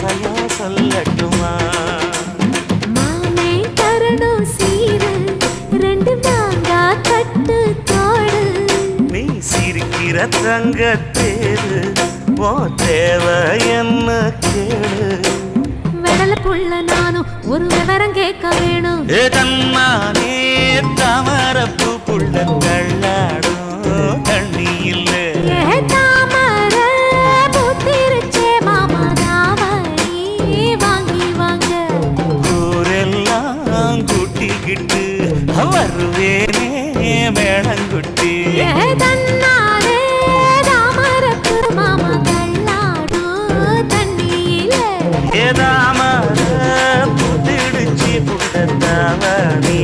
ரகசியம் சொல்லட்டுமா? மாமே தரணும் சீரு, ரெண்டு மாங்கா கட்டு தோடு. நீ சிரிக்கிற தங்கத்தேரு, ஓ தேவை என்ன கேளு. வெடல புள்ள நானும் ஒரு விவரம் கேட்க வேணும். தன்னானே தாமரப்பு புள்ள தள்ளாடும் தண்ணி இல்ல. தாமர பூத்திருச்சே மாமா தாவணி வாங்கி வாங்க. ஊரெல்லாம் கூட்டிக்கிட்டு வருவேனே வேளங்குட்டி. தன்னாலே தாமரப்பு மாமா தள்ளாடும் தண்ணியில. தாமர புத்திடுச்சி புள்ள தாவணி